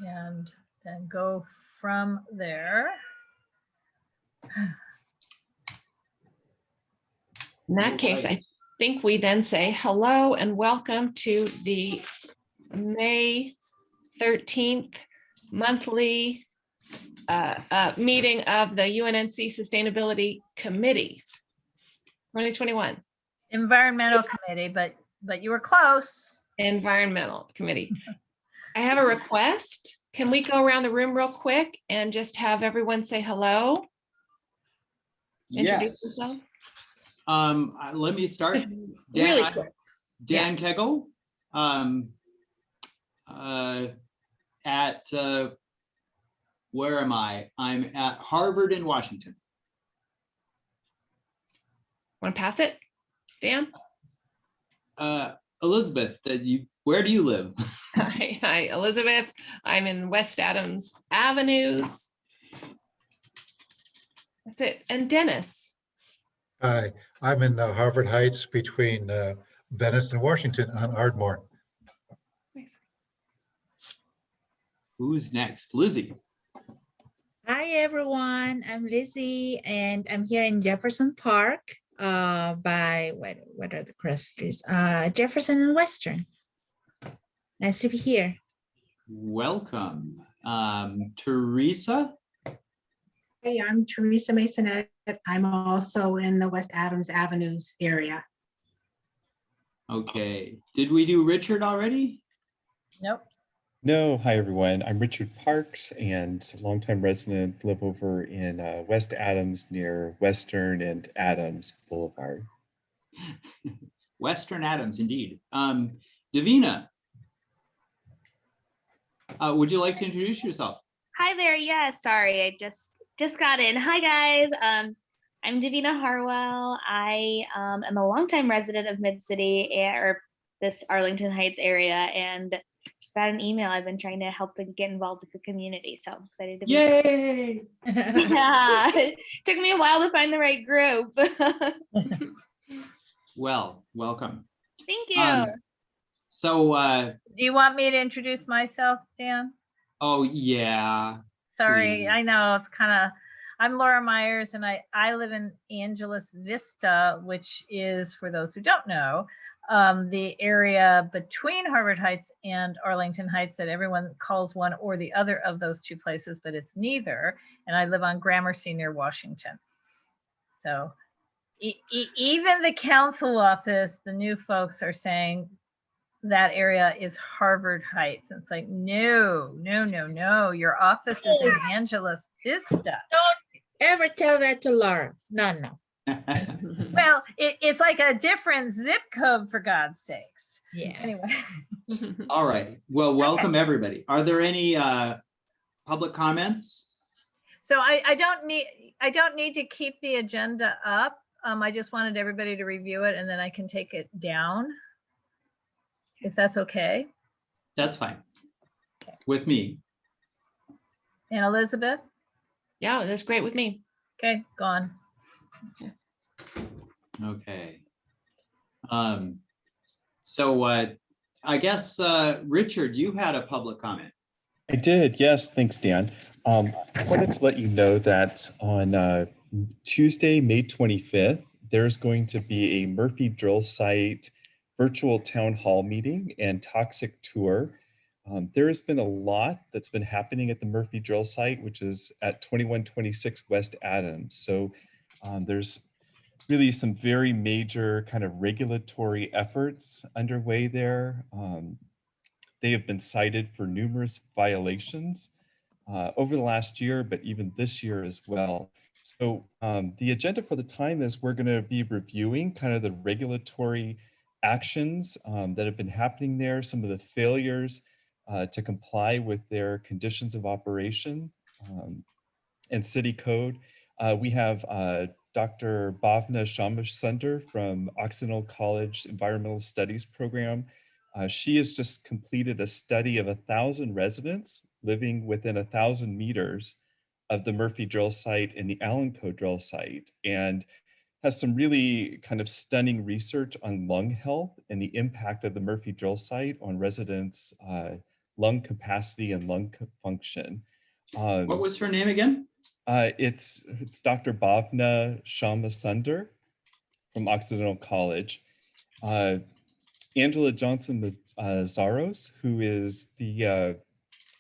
and then go from there. In that case, I think we then say hello and welcome to the May 13th monthly meeting of the UNNC Sustainability Committee 2021. Environmental Committee, but you were close. Environmental Committee. I have a request. Can we go around the room real quick and just have everyone say hello? Introduce yourself. Let me start. Really quick. Dan Kegel. At where am I? I'm at Harvard in Washington. Want to pass it, Dan? Elizabeth, where do you live? Hi, Elizabeth. I'm in West Adams Avenues. That's it. And Dennis. Hi, I'm in Harvard Heights between Venice and Washington on Ardmore. Nice. Who's next? Lizzie. Hi everyone, I'm Lizzie and I'm here in Jefferson Park by what are the cross streets? Jefferson and Western. Nice to be here. Welcome. Teresa. Hey, I'm Teresa Masonette. I'm also in the West Adams Avenues area. Okay. Did we do Richard already? Nope. No, hi everyone. I'm Richard Parks and longtime resident, live over in West Adams near Western and Adams Boulevard. Western Adams, indeed. Davina, would you like to introduce yourself? Hi there. Yeah, sorry, I just got in. Hi guys. I'm Davina Harwell. I am a longtime resident of Mid-City or this Arlington Heights area, and just got an email. I've been trying to help and get involved with the community, so I'm excited to be here. Yay! Yeah, it took me a while to find the right group. Well, welcome. Thank you. Do you want me to introduce myself, Dan? Oh yeah. Sorry, Please. I know it's I'm Laura Myers and I live in Angeles Vista, which is, for those who don't know, the area between Harvard Heights and Arlington Heights that everyone calls one or the other of those two places, but it's neither. And I live on Gramercy near Washington. So even the council office, the new folks are saying that area is Harvard Heights. And it's like, no. Your office is in Angeles Vista. Don't ever tell that to Laura. No. Well, it's like a different zip code, for God's sakes. Yeah. Anyway. All right. Well, welcome everybody. Are there any public comments? So I don't need to keep the agenda up. I just wanted everybody to review it and then I can take it down, if that's okay. That's fine. Okay. With me. And Elizabeth? Yeah, that's great with me. Okay, gone. Okay. So I guess Richard, you had a public comment. I did, yes, thanks, Dan. I wanted to let you know that on Tuesday, May 25th, there's going to be a Murphy drill site virtual town hall meeting and toxic tour. There has been a lot that's been happening at the Murphy drill site, which is at 2126 West Adams. So there's really some very major kind of regulatory efforts underway there. They have been cited for numerous violations over the last year, but even this year as well. So the agenda for the time is we're going to be reviewing kind of the regulatory actions that have been happening there, some of the failures to comply with their conditions of operation and city code. We have Dr. Bhavna Shamasunder from Occidental College Environmental Studies program. She has just completed a study of 1,000 residents living within 1,000 meters of the Murphy drill site and the Allenco drill site, and has some really kind of stunning research on lung health and the impact of the Murphy drill site on residents' lung capacity and lung function. What was her name again? It's Dr. Bhavna Shamasunder from Occidental College. Angela Johnson Zaros, who is the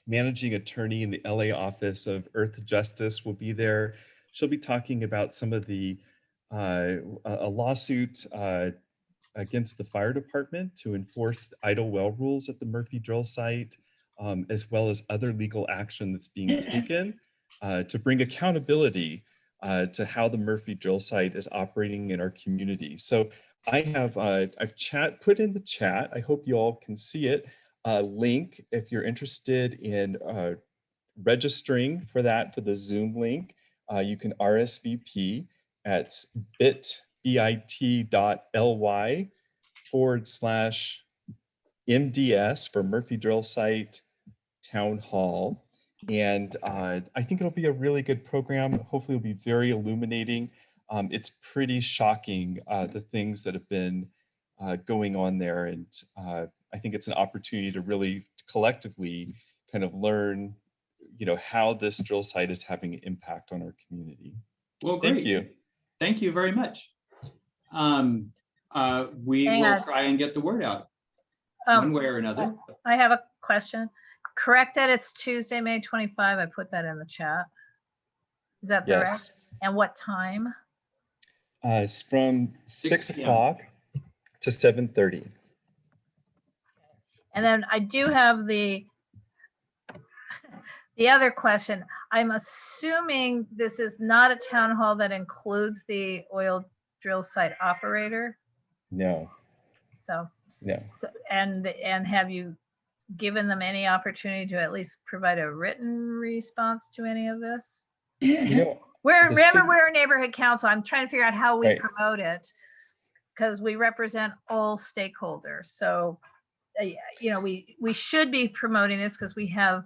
managing attorney in the LA office of Earth Justice, will be there. She'll be talking about some of the a lawsuit against the fire department to enforce idle well rules at the Murphy drill site, as well as other legal action that's being taken to bring accountability to how the Murphy drill site is operating in our community. So I have I've put in the chat. I hope you all can see it. Link if you're interested in registering for that, for the Zoom link. You can RSVP at bit.ly/MDS for Murphy Drill Site Town Hall. And I think it'll be a really good program. Hopefully it'll be very illuminating. It's pretty shocking, the things that have been going on there. And I think it's an opportunity to really collectively kind of learn, how this drill site is having an impact on our community. Well, great. Thank you. Thank you very much. We Hang will on. try and get the word out one way or another. I have a question. Correct that it's Tuesday, May 25. I put that in the chat. Is that correct? Yes. And what time? It's from 6 6 p.m. o'clock to 7:30. And then I do have the other question. I'm assuming this is not a town hall that includes the oil drill site operator. No, So, no. and have you given them any opportunity to at least provide a written response to any of this? Remember, we're a neighborhood council. I'm trying to figure out how we Right. promote it because we represent all stakeholders. So, we should be promoting this because we have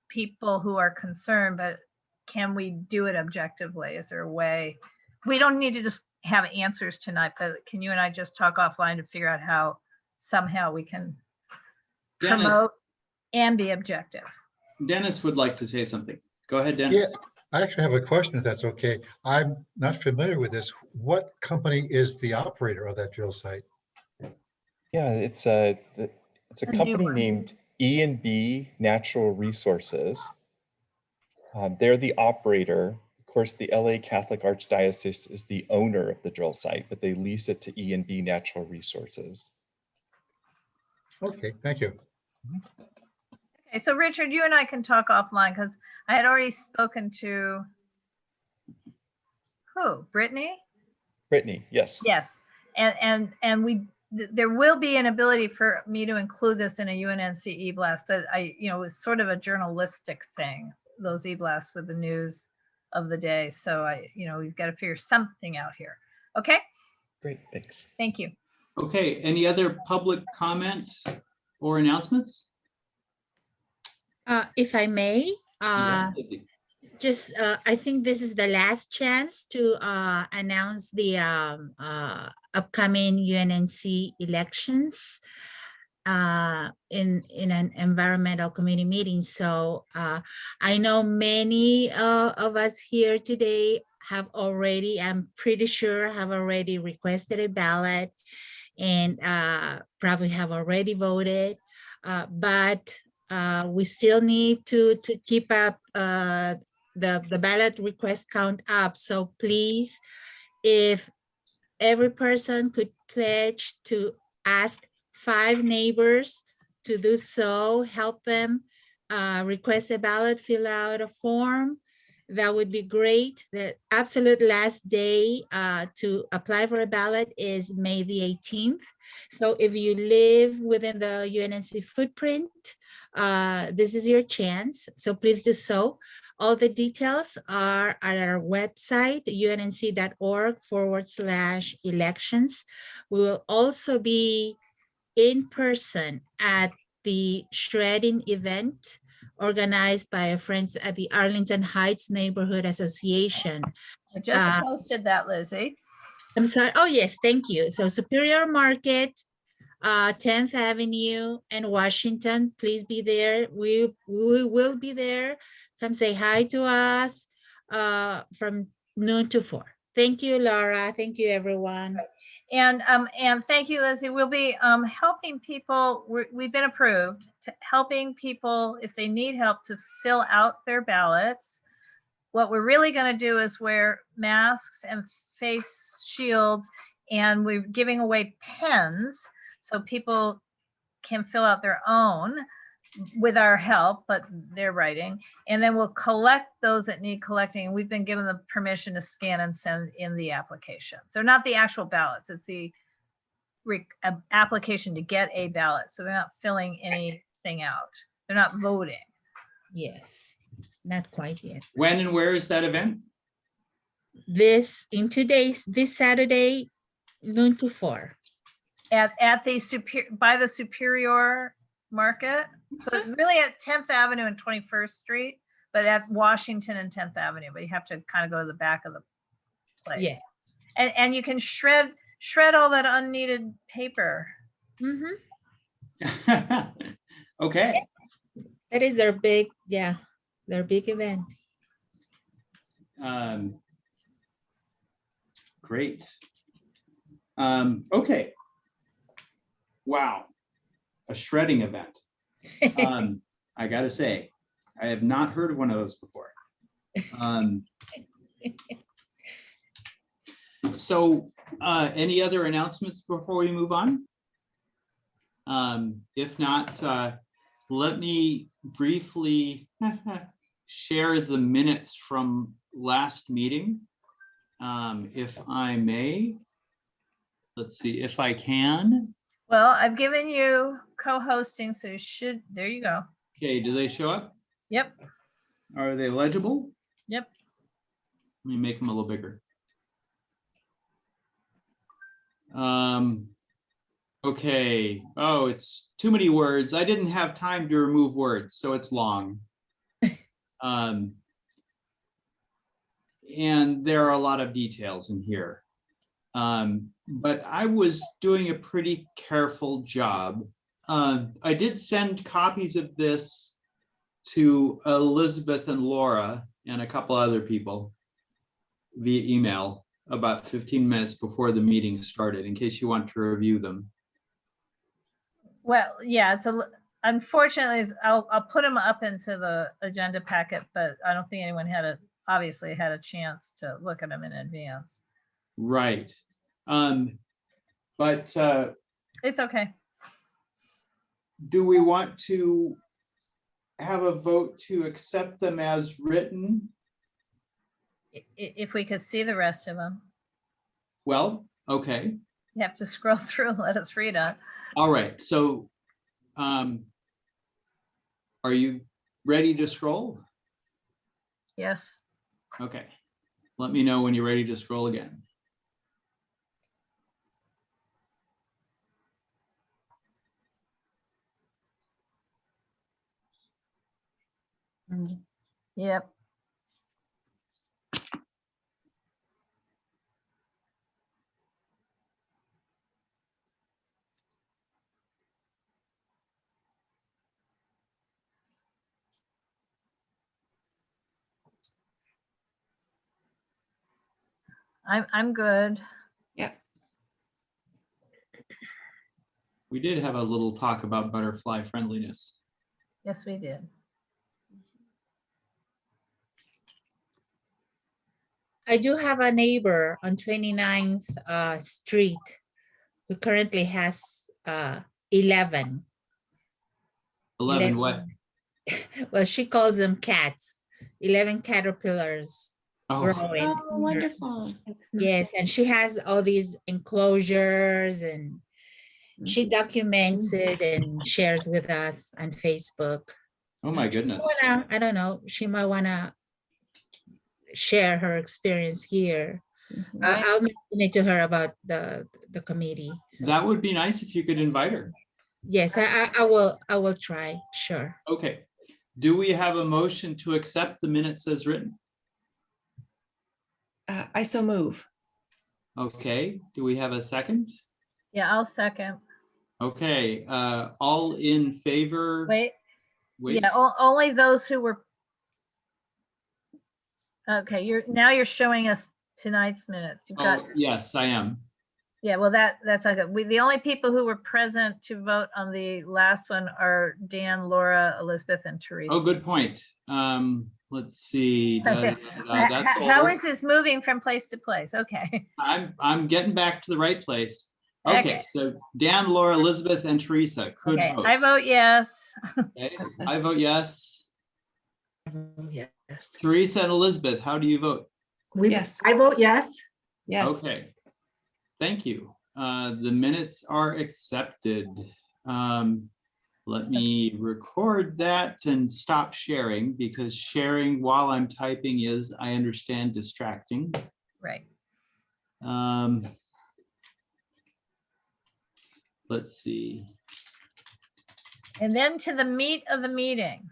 people who are concerned, but can we do it objectively? Is there a way? We don't need to just have answers tonight, but can you and I just talk offline to figure out how somehow we can Dennis. promote and be objective? Dennis would like to say something. Go ahead, Dennis. Yeah, I actually have a question, if that's okay. I'm not familiar with this. What company is the operator of that drill site? Yeah, it's a A new company one. named E&B Natural Resources. They're the operator. Of course, the LA Catholic Archdiocese is the owner of the drill site, but they lease it to E&B Natural Resources. Okay, thank you. Okay, so Richard, you and I can talk offline because I had already spoken to who? Brittany? Brittany, yes. Yes, and there will be an ability for me to include this in a UNNC e-blast, but it was sort of a journalistic thing, those e-blasts with the news of the day. So we've got to figure something out here. Okay, Great, thanks. thank you. Okay, any other public comment or announcements? If I may, Yes, Lizzie. I think this is the last chance to announce the upcoming UNNC elections in an environmental committee meeting. So I know many of us here today have already, I'm pretty sure, have already requested a ballot and probably have already voted, but we still need to keep up the ballot request count up. So please, if every person could pledge to ask 5 neighbors to do so, help them request a ballot, fill out a form, that would be great. The absolute last day to apply for a ballot is May the 18th. So if you live within the UNNC footprint, this is your chance. So please do so. All the details are at our website, unnc.org/elections. We will also be in person at the shredding event organized by our friends at the Arlington Heights Neighborhood Association. I just posted that, Lizzie. I'm sorry. Oh, yes, thank you. So Superior Market, 10th Avenue and Washington. Please be there. We will be there. Come say hi to us from noon to 4. Thank you, Laura. Thank you, everyone. And thank you, Lizzie. We'll be helping people. We've been approved to helping people if they need help to fill out their ballots. What we're really going to do is wear masks and face shields, and we're giving away pens so people can fill out their own with our help, but they're writing. And then we'll collect those that need collecting. We've been given the permission to scan and send in the applications. They're not the actual ballots. It's the application to get a ballot. So they're not filling anything out. They're not voting. Yes, not quite yet. When and where is that event? This in 2 days, this Saturday, noon to 4. At the by the Superior Market. So it's really at 10th Avenue and 21st Street, but at Washington and 10th Avenue. But you have to kind of go to the back of the place. Yeah. And you can shred all that unneeded paper. Okay. That is their big, their big event. Great. Okay. Wow. A shredding event. I gotta say, I have not heard of one of those before. So any other announcements before we move on? If not, let me briefly share the minutes from last meeting, if I may. Let's see if I can. Well, I've given you co-hosting, so you should, there you go. Okay, do they show up? Yep. Are they legible? Yep. Let me make them a little bigger. Okay. Oh, it's too many words. I didn't have time to remove words, so it's long. And there are a lot of details in here. But I was doing a pretty careful job. I did send copies of this to Elizabeth and Laura and a couple other people via email about 15 minutes before the meeting started, in case you want to review them. Well, yeah, unfortunately, I'll put them up into the agenda packet, but I don't think anyone obviously had a chance to look at them in advance. Right. But it's okay. Do we want to have a vote to accept them as written? If we could see the rest of them. Well, okay. You have to scroll through and let us read it. All right. So are you ready to scroll? Yes. Okay. Let me know when you're ready to scroll again. Yep. I'm good. Yep. We did have a little talk about butterfly friendliness. Yes, we did. I do have a neighbor on 29th Street who currently has 11. 11 what? Well, she calls them cats. 11 caterpillars growing. Oh, wonderful. Yes, and she has all these enclosures and she documents it and shares with us on Facebook. Oh my goodness. I don't know, she might want to share her experience here. I'll mention it to her about the committee. So. That would be nice if you could invite her. Yes, I will try, sure. Okay. Do we have a motion to accept the minutes as written? I so move. Okay. Do we have a second? Yeah, I'll second. Okay, all in favor? Wait, Wait. yeah, only those who were. Okay, you're showing us tonight's minutes. You've got, Oh, yes, I am. yeah, well, that's like, the only people who were present to vote on the last one are Dan, Laura, Elizabeth, and Teresa. Oh, good point. Let's see. That's How all. is this moving from place to place? Okay. I'm getting back to the right place. Okay, Okay. so Dan, Laura, Elizabeth, and Teresa could Okay, vote. I vote yes. Okay, I vote yes. Yes. Teresa and Elizabeth, how do you vote? Yes. I vote yes. Yes. Okay, thank you. The minutes are accepted. Let me record that and stop sharing, because sharing while I'm typing is, I understand, distracting. Right. Let's see. And then to the meat of the meeting.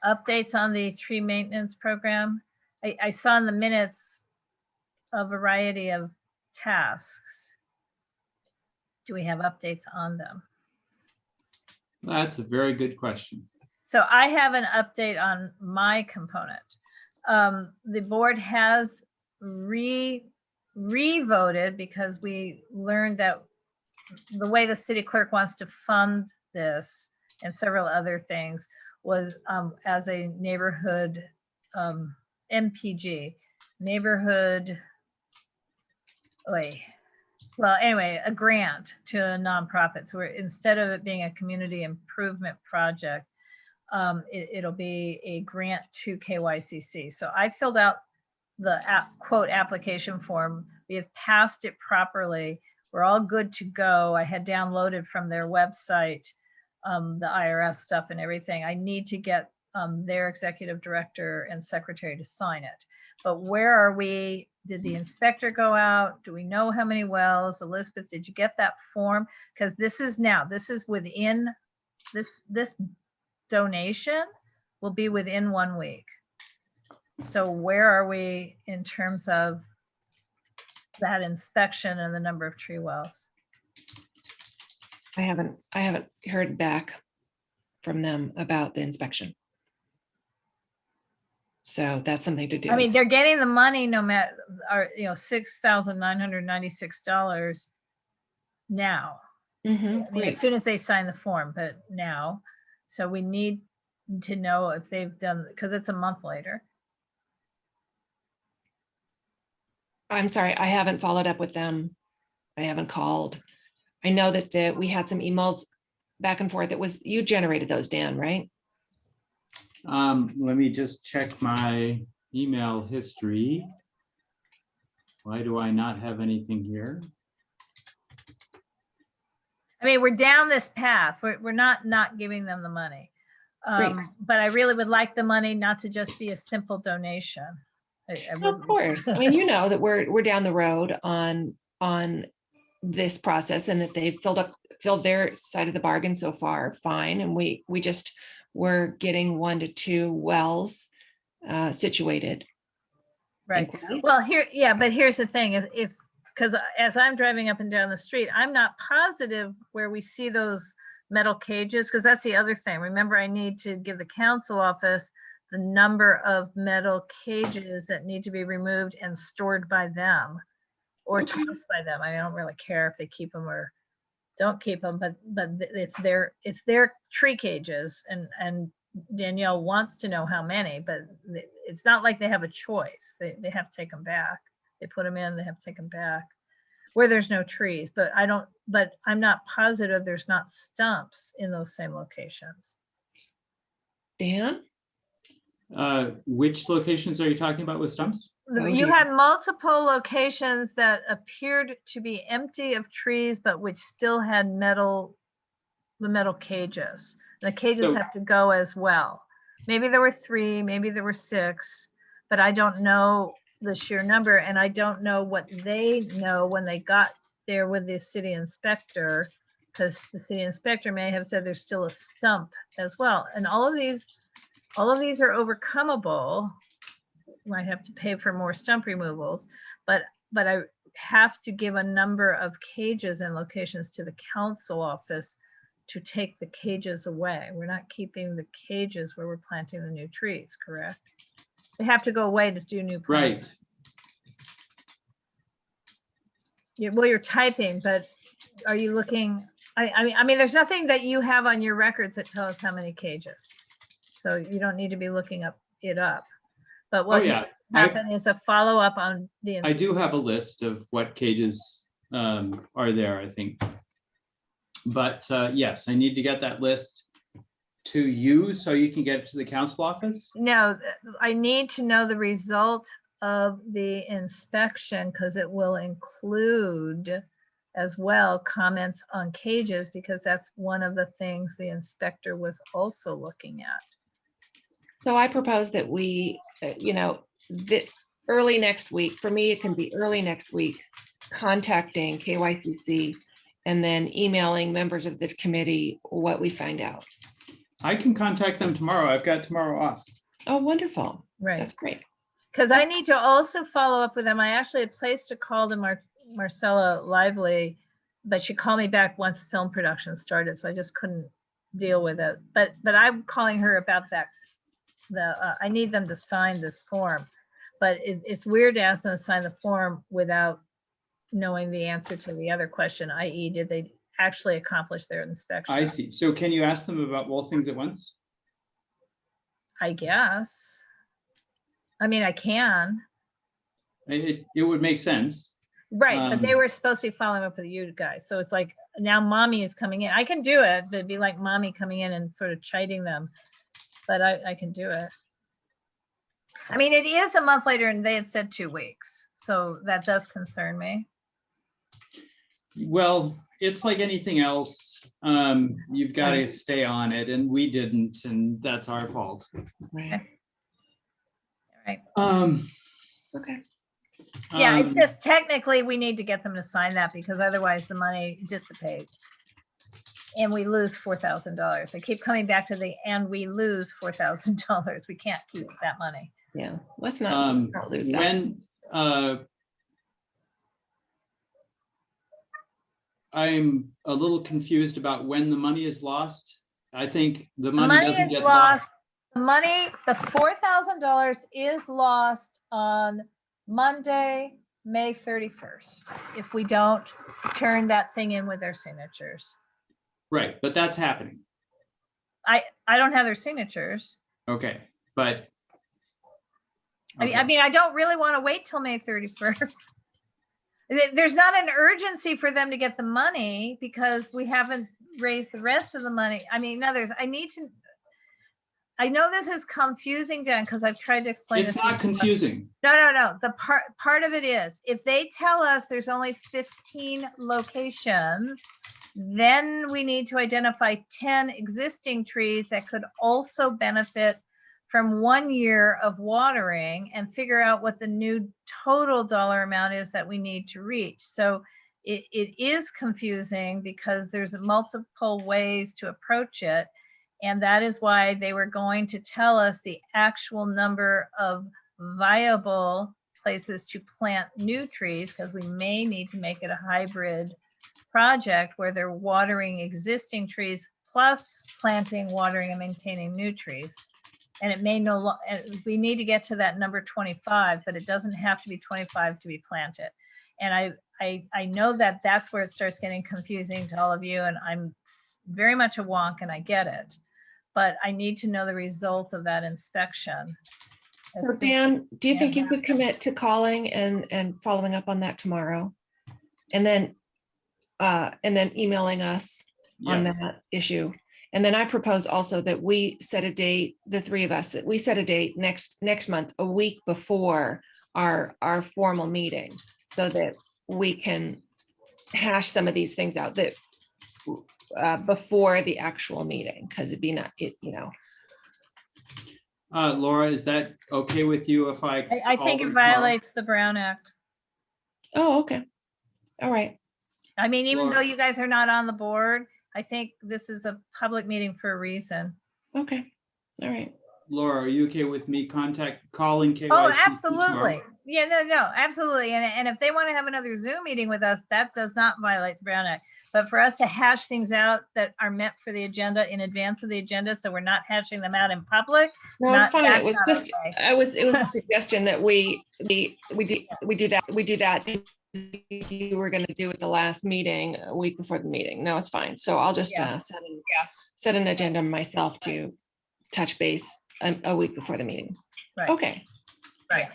Updates on the tree maintenance program. I saw in the minutes a variety of tasks. Do we have updates on them? That's a very good question. So I have an update on my component. The board has re-voted because we learned that the way the city clerk wants to fund this and several other things was as a neighborhood MPG, neighborhood, well, anyway, a grant to a nonprofit. So instead of it being a community improvement project, it'll be a grant to KYCC. So I filled out the quote application form. We have passed it properly. We're all good to go. I had downloaded from their website the IRS stuff and everything. I need to get their executive director and secretary to sign it. But where are we? Did the inspector go out? Do we know how many wells? Elizabeth, did you get that form? Because this is within this donation will be within 1 week. So where are we in terms of that inspection and the number of tree wells? I haven't heard back from them about the inspection. So that's something to do. I mean, they're getting the money no matter, $6,996 now. Mhm, I mean, great. as soon as they sign the form, but now. So we need to know if they've done, because it's a month later. I'm sorry, I haven't followed up with them. I haven't called. I know that we had some emails back and forth. It was, you generated those, Dan, right? Let me just check my email history. Why do I not have anything here? I mean, we're down this path. We're not giving them the money. Great. But I really would like the money not to just be a simple donation. Of course. I mean, you know that we're down the road on this process, and that they've filled their side of the bargain so far, fine. And we're getting 1 to 2 wells situated. Right. Thankfully. Well, but here's the thing. Because as I'm driving up and down the street, I'm not positive where we see those metal cages, because that's the other thing. Remember, I need to give the council office the number of metal cages that need to be removed and stored by them or tossed by them. I don't really care if they keep them or don't keep them, but it's their tree cages, and Danielle wants to know how many, but it's not like they have a choice. They have to take them back. They put them in, they have to take them back where there's no trees, but I'm not positive there's not stumps in those same locations. Dan? Which locations are you talking about with stumps? Oh, You dear. had multiple locations that appeared to be empty of trees, but which still had the metal cages. The cages So- have to go as well. Maybe there were 3, maybe there were 6, but I don't know the sheer number, and I don't know what they know when they got there with the city inspector, because the city inspector may have said there's still a stump as well. And all of these are overcomeable. Might have to pay for more stump removals, but have to give a number of cages and locations to the council office to take the cages away. We're not keeping the cages where we're planting the new trees, correct? They have to go away to do new plants. Right. Yeah, well, you're typing, but are you looking? I mean, there's nothing that you have on your records that tell us how many cages. So you don't need to be looking it up. But what yeah. needs to happen is a follow-up on the. I do have a list of what cages are there, I think. But yes, I need to get that list to you so you can get it to the council office. No, I need to know the result of the inspection because it will include as well comments on cages, because that's one of the things the inspector was also looking at. So I propose that we, early next week, for me, it can be early next week, contacting KYCC and then emailing members of this committee what we find out. I can contact them tomorrow. I've got tomorrow off. Oh, wonderful. Right. That's great. Because I need to also follow up with them. I actually had placed a call to Marcella Lively, but she called me back once film production started, so I just couldn't deal with it. But I'm calling her about that. I need them to sign this form, but it's weird to ask them to sign the form without knowing the answer to the other question, i.e., did they actually accomplish their inspection? I see. So can you ask them about both things at once? I guess. I mean, I can. It would make sense. Right, but they were supposed to be following up with you guys. So it's like now mommy is coming in. I can do it, but it'd be like mommy coming in and sort of chiding them. But I can do it. I mean, it is a month later and they had said 2 weeks. So that does concern me. Well, it's like anything else. You've got to stay on it, and we didn't, and that's our fault. Right. All right. Okay. Yeah, it's just technically we need to get them to sign that because otherwise the money dissipates and we lose $4,000. I keep coming back to and we lose $4,000. We can't keep that money. Yeah, let's not lose that. When I'm a little confused about when the money is lost. I think the money doesn't get lost. The money, the $4,000 is lost on Monday, May 31st, if we don't turn that thing in with their signatures. Right, but that's happening. I don't have their signatures. Okay, but. Okay. I mean, I don't really want to wait till May 31st. There's not an urgency for them to get the money because we haven't raised the rest of the money. I mean, I know this is confusing, Dan, because I've tried to explain it's this. It's not confusing. No. The part of it is if they tell us there's only 15 locations, then we need to identify 10 existing trees that could also benefit from 1 year of watering and figure out what the new total dollar amount is that we need to reach. So it is confusing because there's multiple ways to approach it. And that is why they were going to tell us the actual number of viable places to plant new trees, because we may need to make it a hybrid project where they're watering existing trees plus planting, watering, and maintaining new trees. And it may we need to get to that number 25, but it doesn't have to be 25 to be planted. And I know that that's where it starts getting confusing to all of you, and I'm very much a wonk and I get it, but I need to know the result of that inspection. So Dan, do you think you could commit to calling and following up on that tomorrow? And then emailing us on that issue. And then I propose also that we set a date, the three of us, that we set a date next month, a week before our formal meeting, so that we can hash some of these things out that before the actual meeting, because Laura, is that okay with you if I think it violates the Brown Act. Oh, okay. All right. I mean, even though you guys are not on the board, I think this is a public meeting for a reason. Okay. All right. Laura, are you okay with me calling KYC? Oh, absolutely. Yeah, no, absolutely. And if they want to have another Zoom meeting with us, that does not violate the Brown Act. But for us to hash things out that are meant for the agenda in advance of the agenda, so we're not hashing them out in public. No, it's fine. It that's was not just, okay. it was a suggestion that we do that. You were going to do it the last meeting, a week before the meeting. No, it's fine. So I'll just Yeah. set an agenda myself to touch base a week before the meeting. Right. Okay. Right.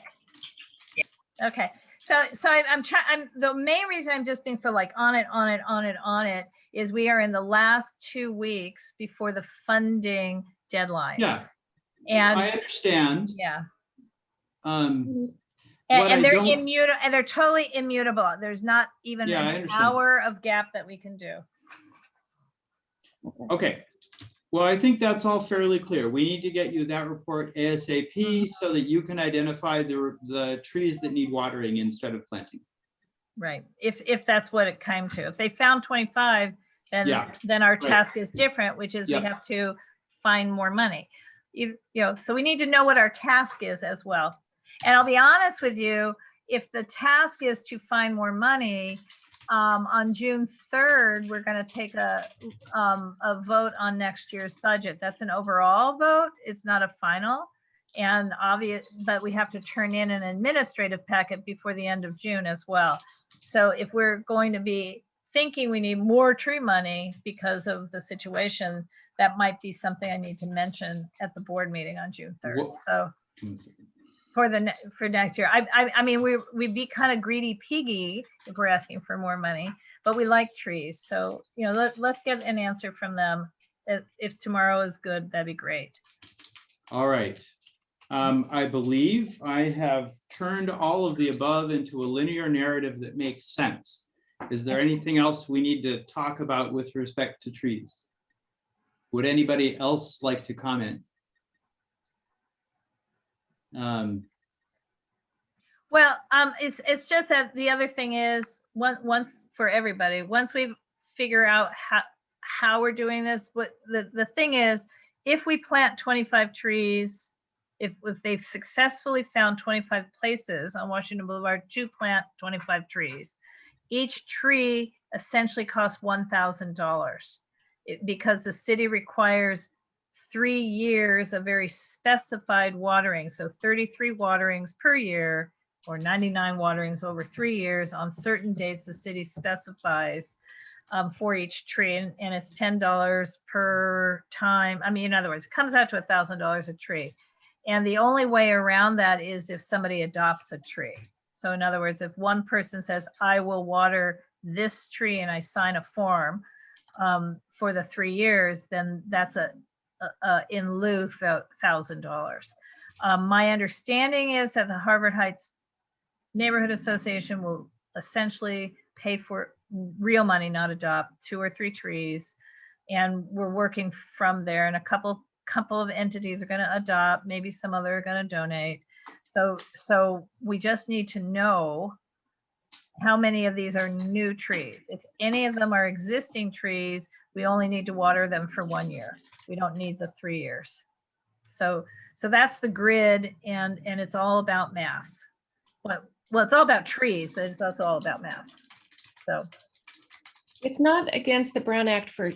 Okay. So I'm trying. The main reason I'm just being so like on it is we are in the last 2 weeks before the funding deadlines. Yeah. And I understand. yeah. What And I they're don't- immutable, and they're totally immutable. There's not even Yeah, I an understand. hour of gap that we can do. Okay. Well, I think that's all fairly clear. We need to get you that report ASAP so that you can identify the trees that need watering instead of planting. Right. If that's what it came to. If they found 25, then our task is different, which is we have to find more money. You know, so we need to know what our task is as well. And I'll be honest with you, if the task is to find more money, on June 3rd, we're going to take a vote on next year's budget. That's an overall vote. It's not a final. And but we have to turn in an administrative packet before the end of June as well. So if we're going to be thinking we need more tree money because of the situation, that might be something I need to mention at the board meeting on June 3rd. So for next year, I mean, we'd be kind of greedy piggy if we're asking for more money, but we like trees. So, you know, let's get an answer from them. If tomorrow is good, that'd be great. All right. I believe I have turned all of the above into a linear narrative that makes sense. Is there anything else we need to talk about with respect to trees? Would anybody else like to comment? Well, it's just that the other thing is once for everybody, once we figure out how we're doing this, what the thing is, if we plant 25 trees, if they've successfully found 25 places on Washington Boulevard to plant 25 trees, each tree essentially costs $1,000 because the city requires 3 years of very specified watering. So 33 waterings per year or 99 waterings over 3 years on certain dates the city specifies for each tree. And it's $10 per time. I mean, in other words, it comes out to $1,000 a tree. And the only way around that is if somebody adopts a tree. So in other words, if one person says, I will water this tree and I sign a form for the 3 years, then that's in lieu $1,000. My understanding is that the Harvard Heights Neighborhood Association will essentially pay for real money, not adopt 2 or 3 trees. And we're working from there, and a couple of entities are going to adopt, maybe some other are going to donate. So we just need to know how many of these are new trees. If any of them are existing trees, we only need to water them for 1 year. We don't need the 3 years. So that's the grid, and it's all about math. Well, it's all about trees, but it's also all about math. So it's not against the Brown Act for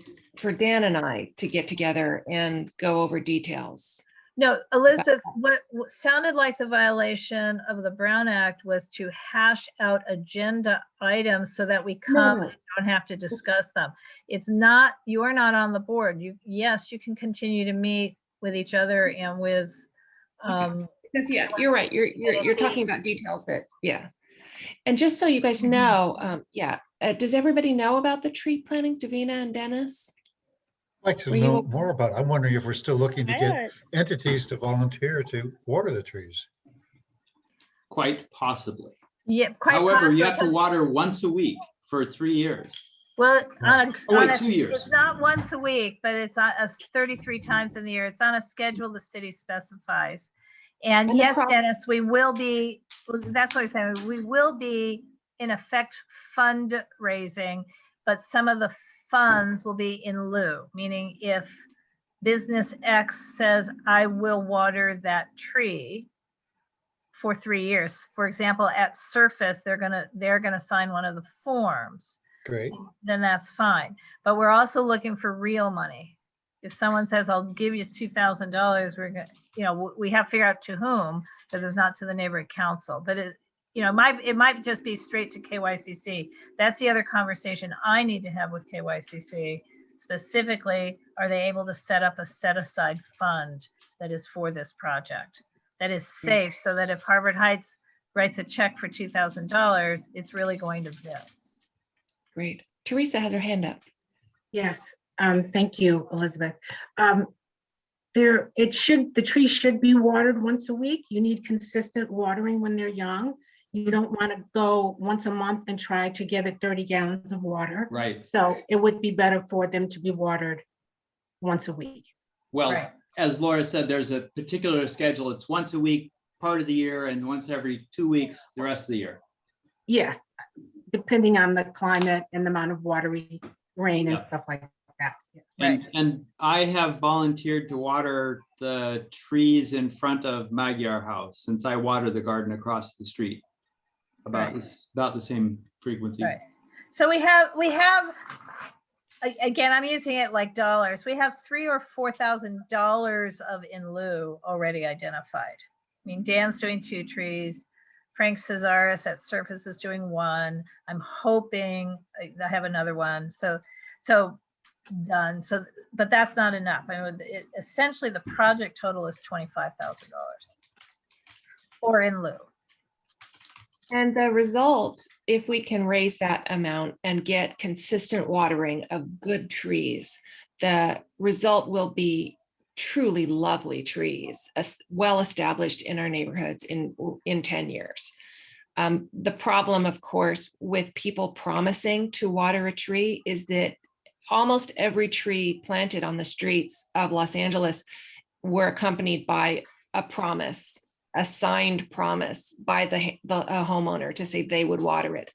Dan and I to get together and go over details. No, Elizabeth, what sounded like the violation of the Brown Act was to hash out agenda items so that we come and don't have to discuss them. It's not, you are not on the board. Yes, you can continue to meet with each other and with. Because you're right. You're talking about details that, And just so you guys know, does everybody know about the tree planting, Davina and Dennis? I'd like to know more about it. I'm wondering if we're still looking to get entities to volunteer to water the trees. Quite possibly. Yeah, quite However, possibly, you have to water once a week for 3 years. Well, on 2 years. It's not once a week, but it's 33 times in the year. It's on a schedule the city specifies. And yes, Dennis, we will be, that's what I'm saying, we will be in effect fundraising, but some of the funds will be in lieu, meaning if business X says, I will water that tree for 3 years. For example, at surface, they're gonna sign one of the forms. Great. Then that's fine. But we're also looking for real money. If someone says, I'll give you $2,000, we're gonna, you know, we have to figure out to whom, because it's not to the neighborhood council, but it, you know, it might just be straight to KYCC. That's the other conversation I need to have with KYCC. Specifically, are they able to set up a set aside fund that is for this project, that is safe, so that if Harvard Heights writes a check for $2,000, it's really going to this. Great. Teresa has her hand up. Yes, thank you, Elizabeth. The trees should be watered once a week. You need consistent watering when they're young. You don't want to go once a month and try to give it 30 gallons of water. Right. So it would be better for them to be watered once a week. Well, Right. as Laura said, there's a particular schedule. It's once a week, part of the year, and once every 2 weeks, the rest of the year. Yes, depending on the climate and the amount of watery rain and Yep. stuff like that. Yes. And I have volunteered to water the trees in front of Magyar House, since I water the garden across the street. About the same frequency. Right. So we have, again, I'm using it like dollars. We have $3,000 or $4,000 of in lieu already identified. I mean, Dan's doing 2 trees. Frank Cesaris at Surface is doing 1. I'm hoping I have another one. So done. So, but that's not enough. I mean, essentially the project total is $25,000 or in lieu. And the result, if we can raise that amount and get consistent watering of good trees, the result will be truly lovely trees, well established in our neighborhoods in 10 years. The problem, of course, with people promising to water a tree is that almost every tree planted on the streets of Los Angeles were accompanied by a promise, a signed promise by the homeowner to say they would water it.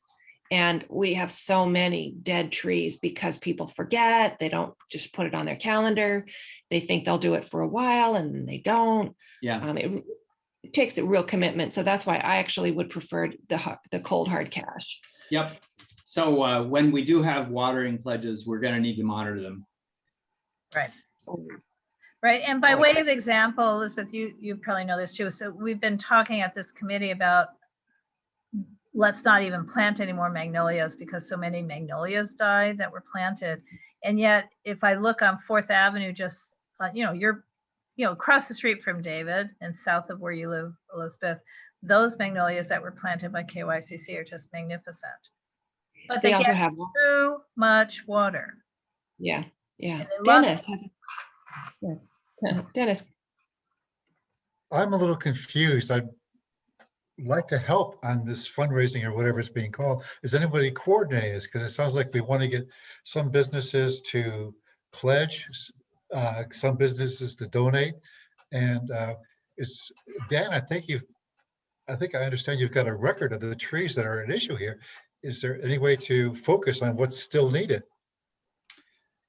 And we have so many dead trees because people forget, they don't just put it on their calendar. They think they'll do it for a while and then they don't. Yeah. It takes a real commitment. So that's why I actually would prefer the cold hard cash. Yep. So when we do have watering pledges, we're going to need to monitor them. Right. Right. And by way of example, Elizabeth, you probably know this too. So we've been talking at this committee about let's not even plant any more magnolias because so many magnolias died that were planted. And yet, if I look on 4th Avenue, just, you're across the street from David and south of where you live, Elizabeth, those magnolias that were planted by KYCC are just magnificent. But they also get have too much water. Yeah. Yeah. Dennis has Dennis. I'm a little confused. I'd like to help on this fundraising or whatever it's being called. Is anybody coordinating this? Because it sounds like we want to get some businesses to pledge, some businesses to donate. And Dan, I think I understand you've got a record of the trees that are an issue here. Is there any way to focus on what's still needed?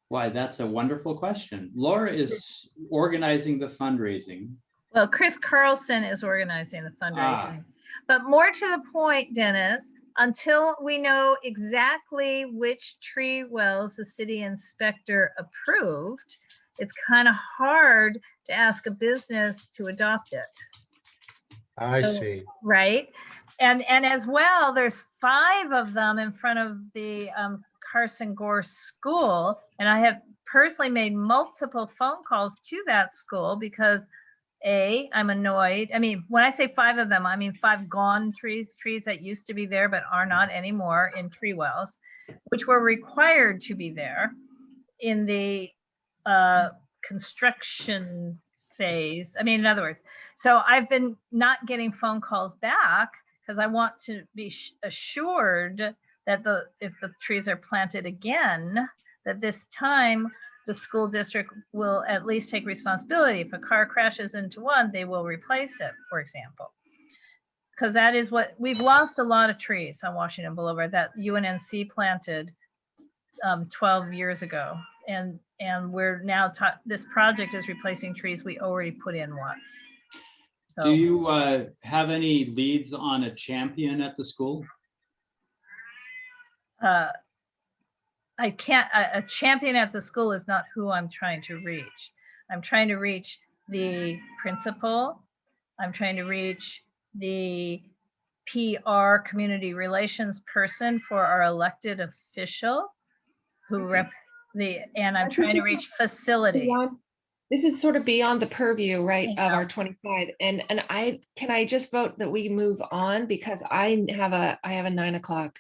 Why, that's a wonderful question. Laura is organizing the fundraising. Well, Chris Carlson is organizing the fundraising. But more to the point, Dennis, until we know exactly which tree wells the city inspector approved, it's kind of hard to ask a business to adopt it. I see. Right. And as well, there's 5 of them in front of the Carson Gore School. And I have personally made multiple phone calls to that school because I'm annoyed. I mean, when I say 5 of them, I mean 5 gone trees that used to be there but are not anymore in tree wells, which were required to be there in the construction phase. I mean, in other words, so I've been not getting phone calls back because I want to be assured that if the trees are planted again, that this time the school district will at least take responsibility. If a car crashes into one, they will replace it, for example. Because that is what, we've lost a lot of trees on Washington Boulevard that UNNC planted 12 years ago. And we're now, this project is replacing trees we already put in once. Do So you have any leads on a champion at the school? I can't, a champion at the school is not who I'm trying to reach. I'm trying to reach the principal. I'm trying to reach the PR community relations person for our elected official who rep and I'm trying to reach facilities. Beyond- This is sort of beyond the purview, right, of Yeah. our 25. And can I just vote that we move on because I have a 9 o'clock.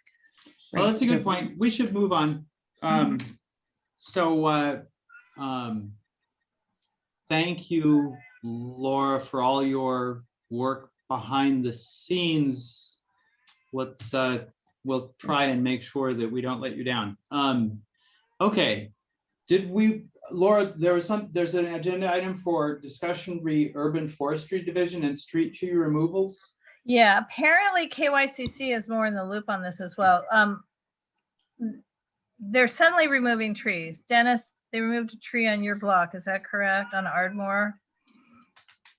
Well, that's a good race. point. We should move on. So thank you, Laura, for all your work behind the scenes. Let's we'll try and make sure that we don't let you down. Okay. Did we, Laura, there's an agenda item for discussion urban forestry division and street tree removals. Yeah, apparently KYCC is more in the loop on this as well. They're suddenly removing trees. Dennis, they removed a tree on your block. Is that correct? On Ardmore?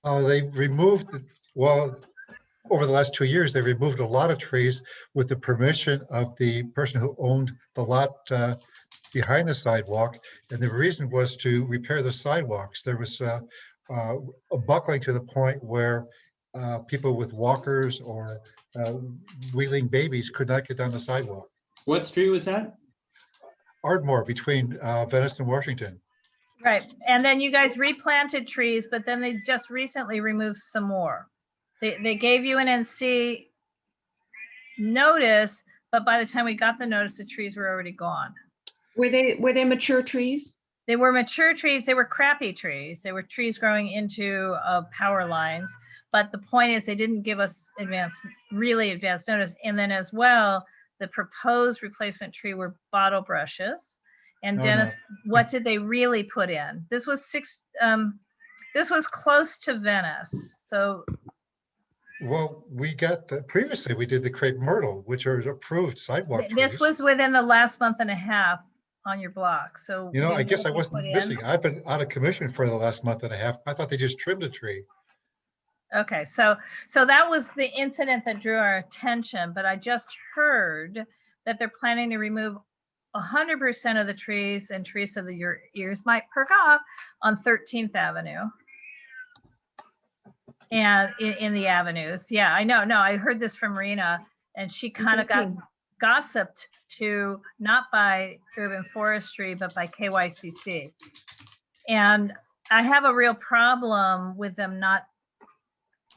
They removed, well, over the last 2 years, they removed a lot of trees with the permission of the person who owned the lot behind the sidewalk. And the reason was to repair the sidewalks. There was a buckling to the point where people with walkers or wheeling babies could not get down the sidewalk. What street was that? Ardmore between Venice and Washington. Right. And then you guys replanted trees, but then they just recently removed some more. They gave UNNC notice, but by the time we got the notice, the trees were already gone. Were they mature trees? They were mature trees. They were crappy trees. They were trees growing into power lines. But the point is they didn't give us really advanced notice. And then as well, the proposed replacement tree were bottle brushes. And Oh, Dennis, no. what did they really put in? This was close to Venice. So Well, we got, previously we did the crepe myrtle, which are approved sidewalk trees. this was within the last month and a half on your block. So You know, do I guess what I they wasn't put in? missing. I've been out of commission for the last month and a half. I thought they just trimmed a tree. Okay, so that was the incident that drew our attention, but I just heard that they're planning to remove 100% of the trees, and Teresa, your ears might perk up, on 13th Avenue. And in the avenues. Yeah, I know. No, I heard this from Marina, and she kind of got 13. gossiped to, not by urban forestry, but by KYCC. And I have a real problem with them not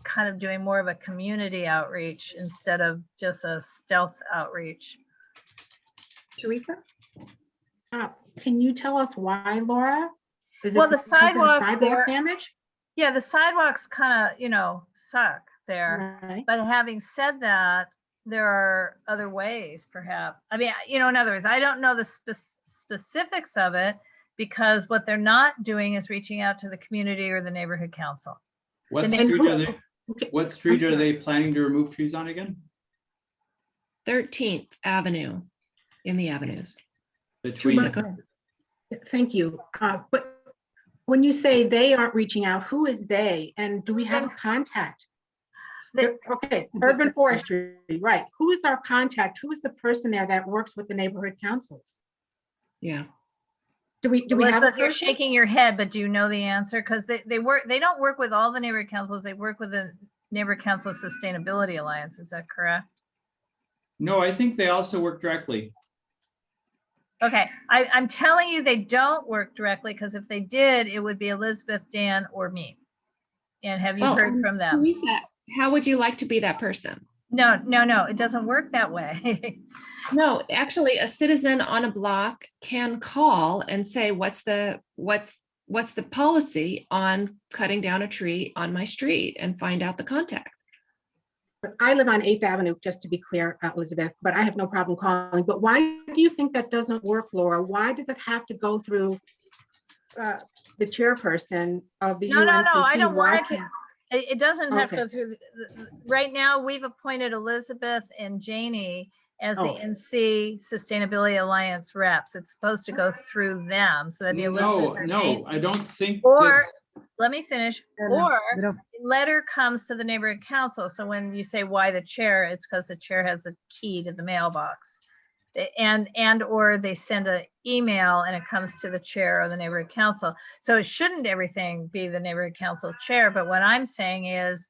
kind of doing more of a community outreach instead of just a stealth outreach. Teresa? Can you tell us why, Laura? Is it Well, the because of sidewalks sidewalk there- damage? Yeah, the sidewalks kind of, suck there. Right. But having said that, there are other ways, perhaps. I mean, in other words, I don't know the specifics of it, because what they're not doing is reaching out to the community or the neighborhood council. What And street are they? Okay, What street I'm are sorry. they planning to remove trees on again? 13th Avenue in the avenues. Between Teresa, go ahead. Thank you. But when you say they aren't reaching out, who is they? And do we have a contact? Okay, urban forestry, right. Who is our contact? Who is the person there that works with the neighborhood councils? Yeah. Do we have a Elizabeth, you're person? shaking your head, but do you know the answer? Because they don't work with all the neighborhood councils. They work with the Neighborhood Council Sustainability Alliance. Is that correct? No, I think they also work directly. Okay, I'm telling you they don't work directly, because if they did, it would be Elizabeth, Dan, or me. And have you heard from them? Teresa, how would you like to be that person? No, it doesn't work that way. No, actually, a citizen on a block can call and say, what's the policy on cutting down a tree on my street, and find out the contact. But I live on 8th Avenue, just to be clear, Elizabeth, but I have no problem calling. But why do you think that doesn't work, Laura? Why does it have to go through the chairperson of the No, UNCC? I don't Why want it to. can't- It doesn't have to Okay. go through. Right now, we've appointed Elizabeth and Janie as the Oh. NC Sustainability Alliance reps. It's supposed to go through them. So that'd be Elizabeth or No, Janie. I don't think. Or let me finish. No, Or we don't- letter comes to the neighborhood council. So when you say why the chair, it's because the chair has the key to the mailbox. And or they send an email and it comes to the chair or the neighborhood council. So it shouldn't everything be the neighborhood council chair. But what I'm saying is,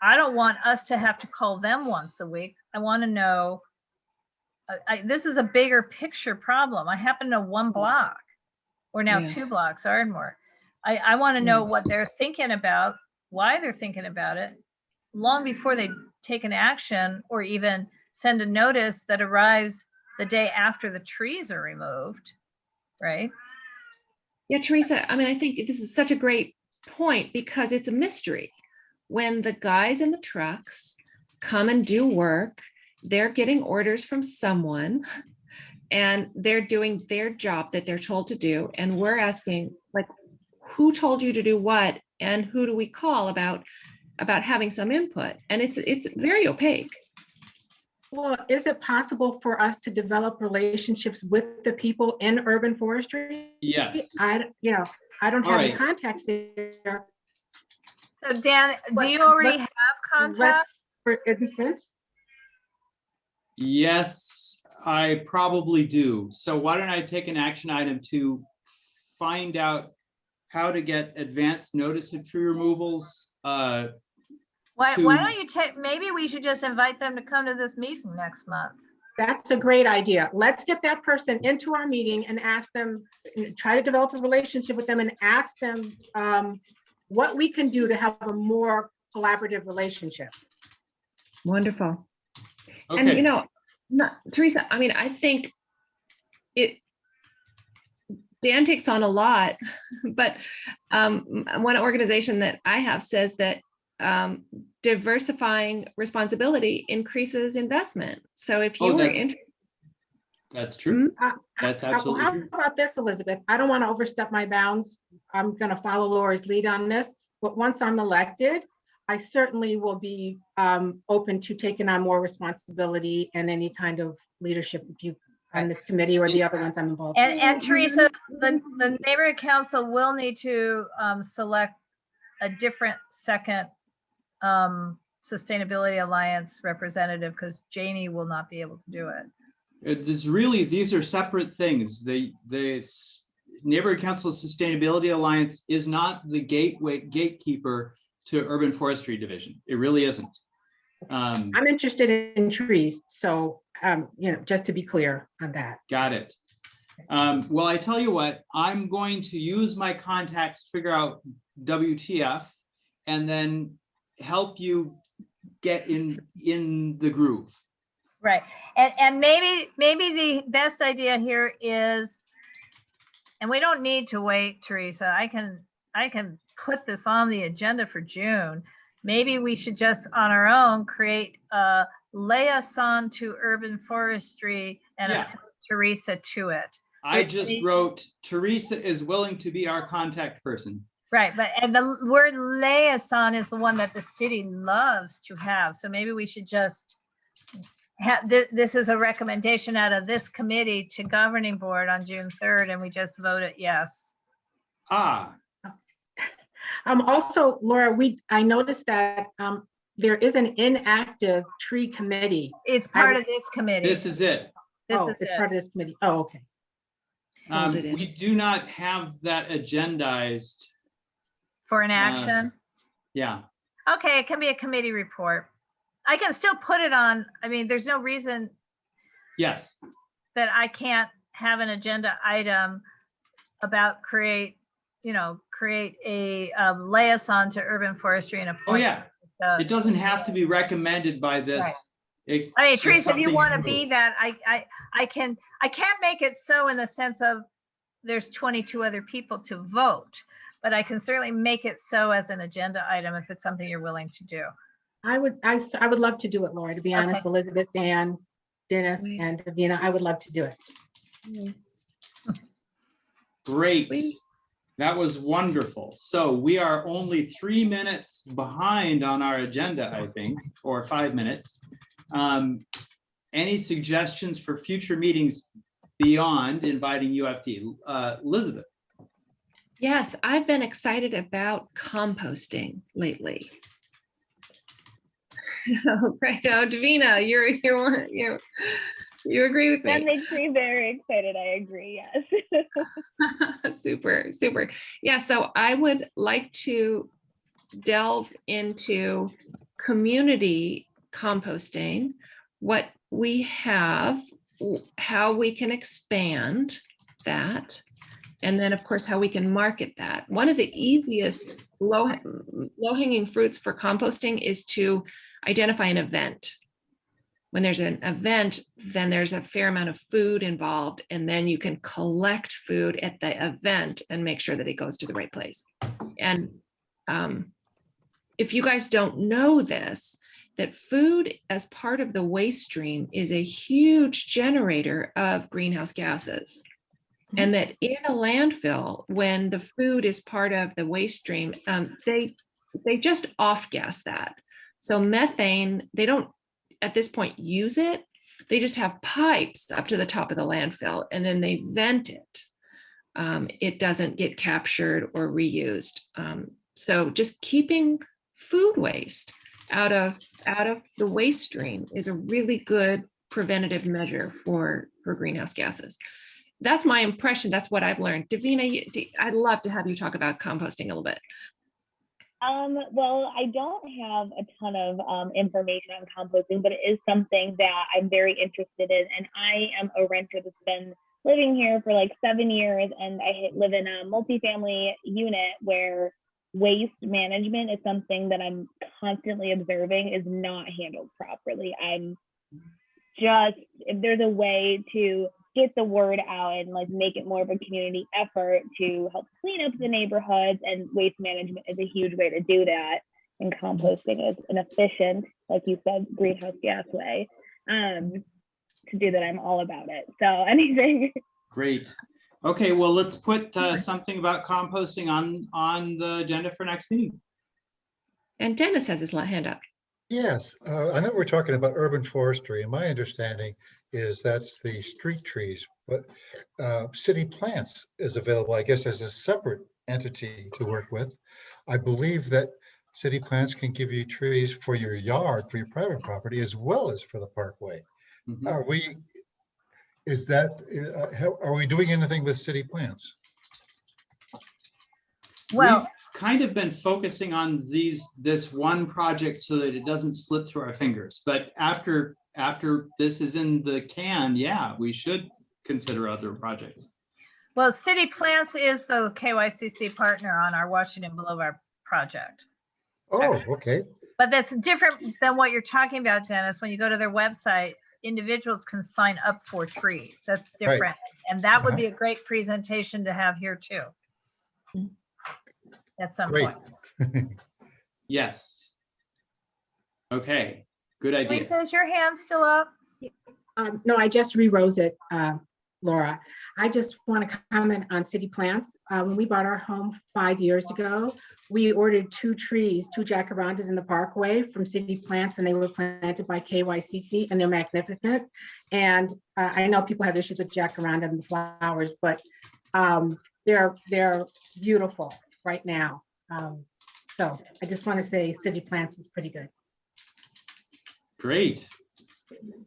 I don't want us to have to call them once a week. I want to know, this is a bigger picture problem. I happen to know one block, or now Yeah. 2 blocks, Ardmore. I want to know what they're thinking about, why they're thinking about it, long before they take an action or even send a notice that arrives the day after the trees are removed, right? Yeah, Teresa, I mean, I think this is such a great point because it's a mystery. When the guys in the trucks come and do work, they're getting orders from someone and they're doing their job that they're told to do. And we're asking, like, who told you to do what? And who do we call about having some input? And it's very opaque. Well, is it possible for us to develop relationships with the people in urban forestry? Yes. I don't All have right. the contacts there. So Dan, do But you already let's- have contact? Let's, for instance, Yes, I probably do. So why don't I take an action item to find out how to get advanced notice of tree removals? Why to- don't you take, maybe we should just invite them to come to this meeting next month. that's a great idea. Let's get that person into our meeting and ask them, try to develop a relationship with them and ask them what we can do to have a more collaborative relationship. Wonderful. And Okay, Teresa, I mean, I think Dan takes on a lot, but one organization that I have says that diversifying responsibility increases investment. So if you Oh, were that's- interested, that's true. Uh, That's how absolutely true. about this, Elizabeth? I don't want to overstep my bounds. I'm going to follow Lori's lead on this, but once I'm elected, I certainly will be open to taking on more responsibility and any kind of leadership if you on this committee or the other ones I'm involved in. And Teresa, the neighborhood council will need to select a different second Sustainability Alliance representative because Janie will not be able to do it. It's really, these are separate things. The Neighborhood Council Sustainability Alliance is not the gatekeeper to Urban Forestry Division. It really isn't. I'm interested in trees, so just to be clear on that. Got it. Well, I tell you what, I'm going to use my contacts to figure out WTF and then help you get in the groove. Right. And maybe the best idea here is, and we don't need to wait, Teresa. I can put this on the agenda for June. Maybe we should just on our own create a liaison to urban forestry and Yeah. appoint Teresa to it. I just wrote, Teresa is willing to be our contact person. Right, and the word liaison is the one that the city loves to have. So maybe we should just have, this is a recommendation out of this committee to governing board on June 3rd, and we just vote it yes. Ah, Also, Laura, I noticed that there is an inactive tree committee. It's part of this committee. this is it. This Oh, is it's it. part of this committee. Oh, okay. Hold it in. We do not have that agendized. For an action. Yeah, Okay, it can be a committee report. I can still put it on. I mean, there's no reason yes. that I can't have an agenda item about create a liaison to urban forestry and appoint. Oh, yeah. So, It doesn't have to be recommended by this. Right. It's I mean, just Teresa, if you something want to move. be that, I can't make it so in the sense of there's 22 other people to vote, but I can certainly make it so as an agenda item if it's something you're willing to do. I would love to do it, Laura, to be honest. Okay. Elizabeth, Dan, Dennis, Please. and Davina, I would love to do it. Great. Please. That was wonderful. So we are only 3 minutes behind on our agenda, I think, or 5 minutes. Any suggestions for future meetings beyond inviting UFD? Elizabeth? Yes, I've been excited about composting lately. Right now, Davina, you agree with That me. makes me very excited. I agree. Yes. Super, super. Yeah, so I would like to delve into community composting, what we have, how we can expand that, and then of course how we can market that. One of the easiest low-hanging fruits for composting is to identify an event. When there's an event, then there's a fair amount of food involved, and then you can collect food at the event and make sure that it goes to the right place. And if you guys don't know this, that food as part of the waste stream is a huge generator of greenhouse gases. And that in a landfill, when the food is part of the waste stream, they just off gas that. So methane, they don't at this point use it. They just have pipes up to the top of the landfill and then they vent it. It doesn't get captured or reused. So just keeping food waste out of the waste stream is a really good preventative measure for greenhouse gases. That's my impression. That's what I've learned. Davina, I'd love to have you talk about composting a little bit. Well, I don't have a ton of information on composting, but it is something that I'm very interested in. And I am a renter that's been living here for like 7 years, and I live in a multifamily unit where waste management is something that I'm constantly observing is not handled properly. If there's a way to get the word out and like make it more of a community effort to help clean up the neighborhoods, and waste management is a huge way to do that. And composting is an efficient, like you said, greenhouse gas way to do that. I'm all about it. So anything. Great. Okay, well, let's put something about composting on the agenda for next meeting. And Dennis has his hand up. Yes, I know we're talking about urban forestry, and my understanding is that's the street trees, but city plants is available, I guess, as a separate entity to work with. I believe that city plants can give you trees for your yard, for your private property, as well as for the parkway. Mhm. Are we doing anything with city plants? Well, We've kind of been focusing on this one project so that it doesn't slip through our fingers. But after this is in the can, yeah, we should consider other projects. well, City Plants is the KYCC partner on our Washington Boulevard project. Oh, okay. But that's different than what you're talking about, Dennis. When you go to their website, individuals can sign up for trees. That's different. Right. And that would be a great presentation to have here too. At some Great. point. Yes. Okay, good idea. Lisa, is your hand still up? No, I just rewrote it, Laura. I just want to comment on city plants. When we bought our home 5 years ago, we ordered 2 trees, 2 jacarandas in the parkway from city plants, and they were planted by KYCC, and they're magnificent. And I know people have issues with jacaranda and the flowers, but they're beautiful right now. So I just want to say city plants is pretty good. Great.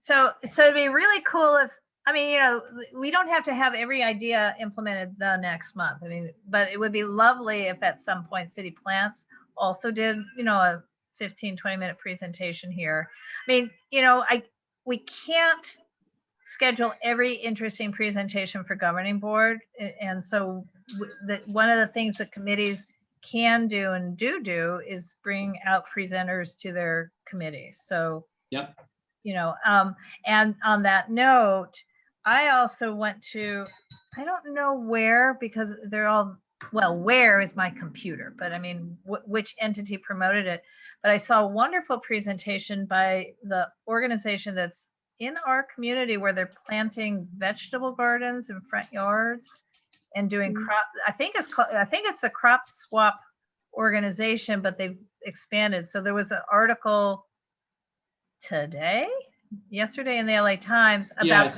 So it'd be really cool if, I mean, you know, we don't have to have every idea implemented the next month. I mean, but it would be lovely if at some point City Plants also did, you know, a 15-20-minute presentation here. I mean, you know, we can't schedule every interesting presentation for governing board. And so one of the things that committees can do and do is bring out presenters to their committees. So, yep. You know, and on that note, I also went to, I don't know where, because they're all, well, where is my computer, but I mean, which entity promoted it. But I saw a wonderful presentation by the organization that's in our community where they're planting vegetable gardens in front yards and doing crop. I think it's the Crop Swap organization, but they've expanded. So there was an article yesterday in the LA Times about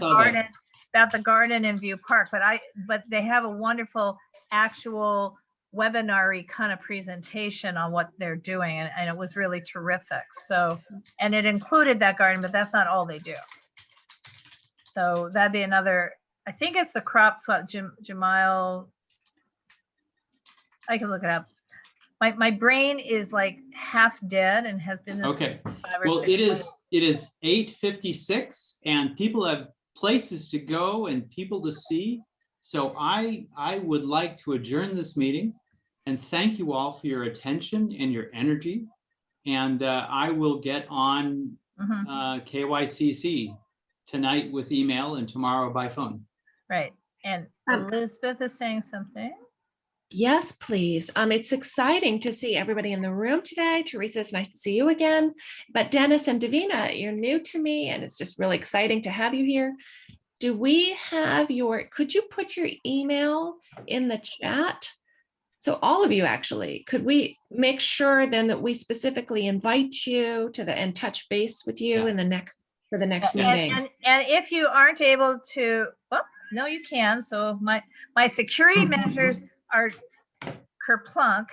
the garden in View Park, but they have a wonderful actual webinar-y kind of presentation on what they're doing, and it was really terrific. So, and it included that garden, but that's not all they do. So that'd be another, I think it's the crop swap, Jamil. I can look it up. My brain is like half dead and has been this Okay. for 5 or Well, 6 months. it is 8:56 and people have places to go and people to see. So I would like to adjourn this meeting and thank you all for your attention and your energy. And I will get on KYCC tonight with email and tomorrow by phone. Right. And Elizabeth is saying something. Yes, please. It's exciting to see everybody in the room today. Teresa, it's nice to see you again. But Dennis and Davina, you're new to me, and it's just really exciting to have you here. Do we have could you put your email in the chat? So all of you actually, could we make sure then that we specifically invite you to and touch base with you in the next meeting? And if you aren't able to, well, no, you can. So my security measures are kerplunk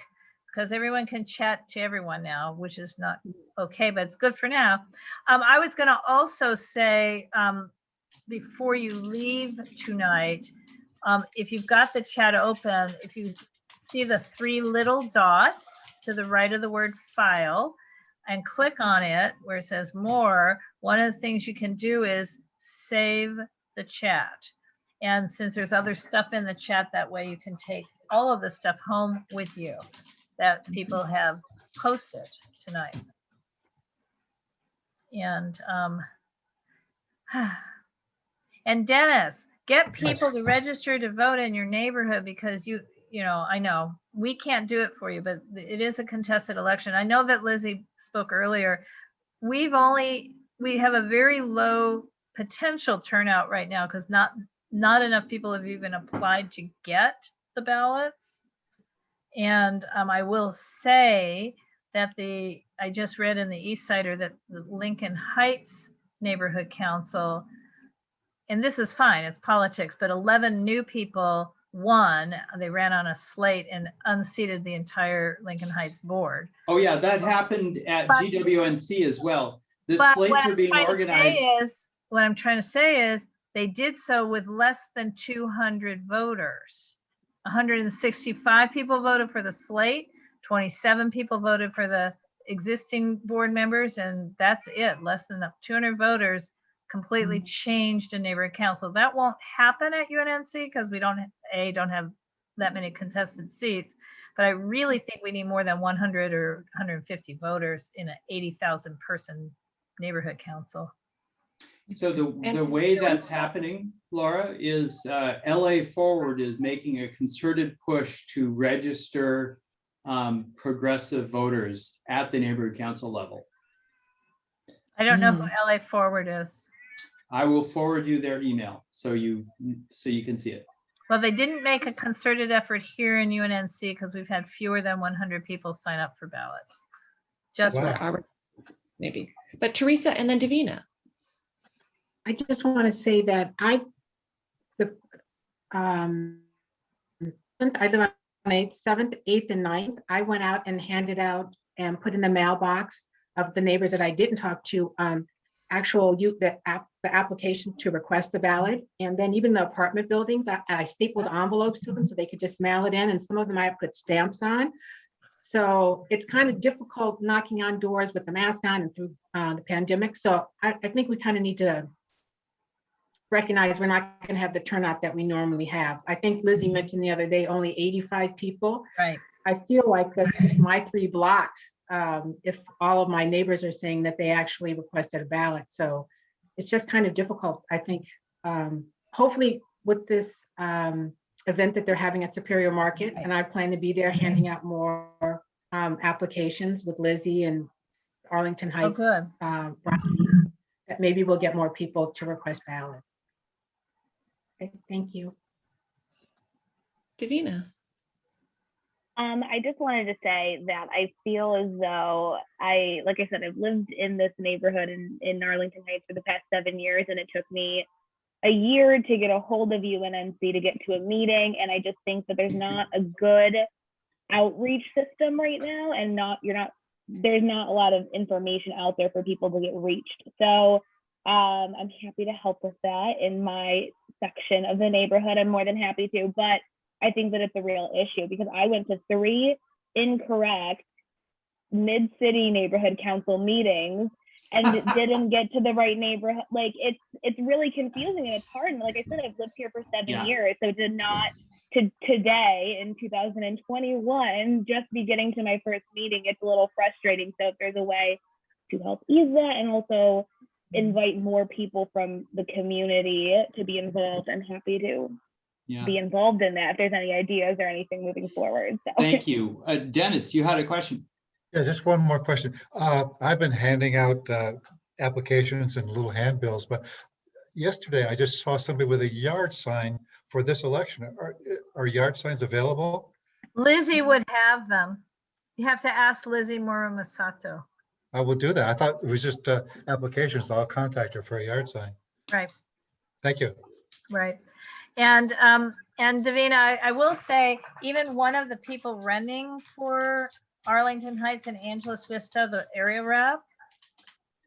because everyone can chat to everyone now, which is not okay, but it's good for now. I was going to also say, before you leave tonight, if you've got the chat open, if you see the 3 little dots to the right of the word file and click on it where it says more, one of the things you can do is save the chat. And since there's other stuff in the chat, that way you can take all of the stuff home with you that people have posted tonight. And Dennis, get people to register to vote in your neighborhood because you know, I know we can't do it for you, but it is a contested election. I know that Lizzie spoke earlier. We have a very low potential turnout right now because not enough people have even applied to get the ballots. And I will say that I just read in the East Sider that the Lincoln Heights Neighborhood Council, and this is fine, it's politics, but 11 new people won. They ran on a slate and unseated the entire Lincoln Heights board. Oh yeah, that happened at GWNC as well. The slates are being organized. What I'm trying to say is they did so with less than 200 voters. 165 people voted for the slate, 27 people voted for the existing board members, and that's it. Less than 200 voters completely changed a neighborhood council. That won't happen at UNNC because we don't have that many contested seats, but I really think we need more than 100 or 150 voters in an 80,000 person neighborhood council. So the way that's happening, Laura, is LA Forward is making a concerted push to register progressive voters at the neighborhood council level. I don't know who LA Forward is. I will forward you their email so you can see it. Well, they didn't make a concerted effort here in UNNC because we've had fewer than 100 people sign up for ballots. Just maybe. But Teresa and then Davina. I just want to say that I live on 8th, 7th, 8th, and 9th. I went out and handed out and put in the mailbox of the neighbors that I didn't talk to the application to request the ballot. And then even the apartment buildings, I stapled envelopes to them so they could just mail it in. And some of them I put stamps on. So it's kind of difficult knocking on doors with the mask on and through the pandemic. So I think we kind of need to recognize we're not going to have the turnout that we normally have. I think Lizzie mentioned the other day, only 85 people. Right. I feel like that's just my 3 blocks. If all of my neighbors are saying that they actually requested a ballot. So it's just kind of difficult, I think. Hopefully with this event that they're having at Superior Market, and I plan to be there handing out more applications with Lizzie and Arlington Heights. Oh, good. That maybe we'll get more people to request ballots. Okay, thank you. Davina. I just wanted to say that I feel as though like I said, I've lived in this neighborhood in Arlington Heights for the past 7 years, and it took me a year to get a hold of UNNC to get to a meeting. And I just think that there's not a good outreach system right now, and there's not a lot of information out there for people to get reached. So I'm happy to help with that in my section of the neighborhood. I'm more than happy to, but I think that it's a real issue because I went to 3 incorrect mid-city neighborhood council meetings and didn't get to the right neighborhood. Like it's really confusing and it's hard. And like I said, I've lived here for 7 years, so to today in 2021 just be getting to my first meeting, it's a little frustrating. So if there's a way to help ease that and also invite more people from the community to be involved, I'm happy to be involved in that if there's any ideas or anything moving forward. So. Thank you. Dennis, you had a question. Yeah, just one more question. I've been handing out applications and little handbills, but yesterday I just saw somebody with a yard sign for this election. Are yard signs available? Lizzie would have them. You have to ask Lizzie Moromasato. I will do that. I thought it was just applications. I'll contact her for a yard sign. Right. Thank you. Right. And Davina, I will say, even one of the people running for Arlington Heights and Angeles Vista, the area rep,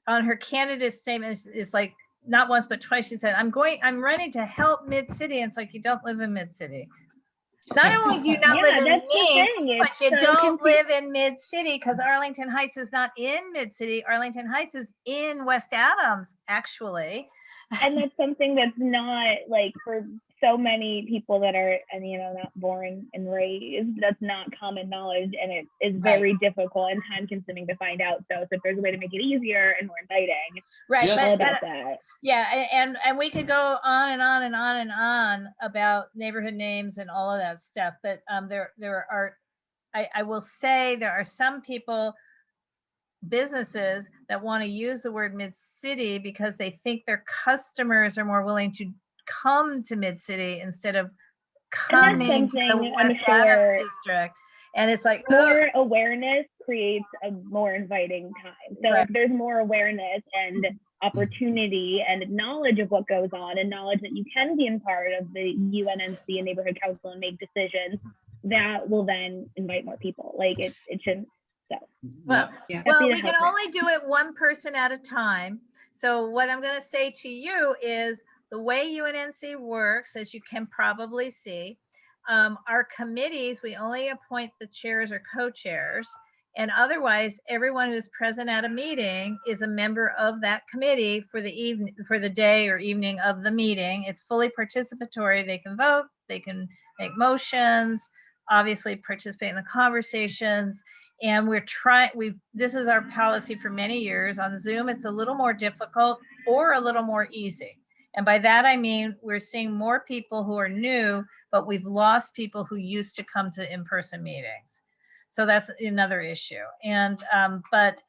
on her candidate statement is like, not once, but twice, she said, I'm ready to help Mid-City. And it's like, you don't live in Mid-City. Not only do you not live in Maine, but you don't live in Mid-City because Arlington Heights is not in Mid-City. Arlington Heights is in West Adams, actually. And that's something that's not like for so many people that are, not born and raised, that's not common knowledge, and it is very difficult and time consuming to find out. So if there's a way to make it easier and more inviting, all about that. Yeah, and we could go on and on and on and on about neighborhood names and all of that stuff, but I will say there are some businesses that want to use the word Mid-City because they think their customers are more willing to come to Mid-City instead of coming to the West Adams district. And it's like more awareness creates a more inviting time. So if there's more awareness and opportunity and knowledge of what goes on and knowledge that you can be in part of the UNNC and neighborhood council and make decisions, that will then invite more people. Like it shouldn't. So well, we can only do it one person at a time. So what I'm going to say to you is the way UNNC works, as you can probably see, our committees, we only appoint the chairs or co-chairs, and otherwise everyone who's present at a meeting is a member of that committee for the day or evening of the meeting. It's fully participatory. They can vote, they can make motions, obviously participate in the conversations. And this is our policy for many years. On Zoom, it's a little more difficult or a little more easy. And by that, I mean, we're seeing more people who are new, but we've lost people who used to come to in-person meetings. So that's another issue. And, but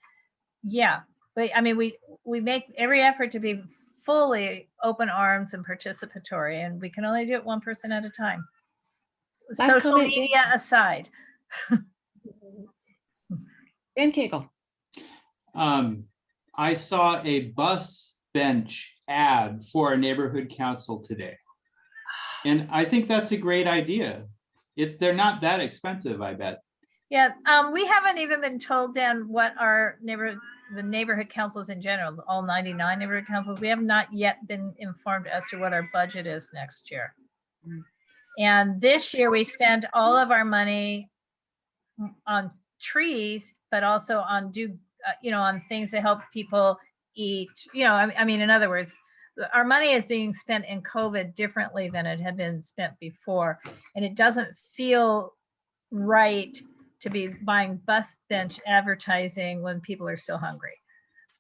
yeah, I mean, we make every effort to be fully open arms and participatory, and we can only do it one person at a time. Social media aside. Dan Cagle. I saw a bus bench ad for a neighborhood council today. And I think that's a great idea. They're not that expensive, I bet. Yeah, we haven't even been told, Dan, what the neighborhood councils in general, all 99 neighborhood councils, we have not yet been informed as to what our budget is next year. And this year we spent all of our money on trees, but also on on things to help people eat. I mean, in other words, our money is being spent in COVID differently than it had been spent before, and it doesn't feel right to be buying bus bench advertising when people are still hungry.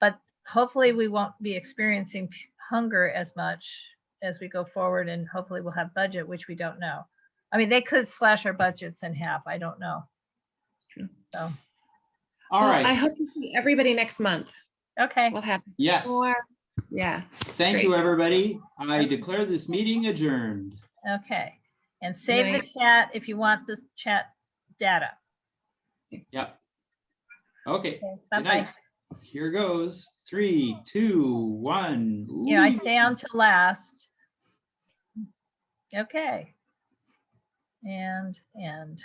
But hopefully we won't be experiencing hunger as much as we go forward, and hopefully we'll have budget, which we don't know. I mean, they could slash our budgets in half. I don't know. So. All right. I hope to see everybody next month. Okay. We'll have yes. more. Yeah. Thank you, everybody. I declare this meeting adjourned. Okay. And save the chat if you want the chat data. Yep. Okay. Bye-bye. Here goes 3, 2, 1. I stay on to last. Okay. And end.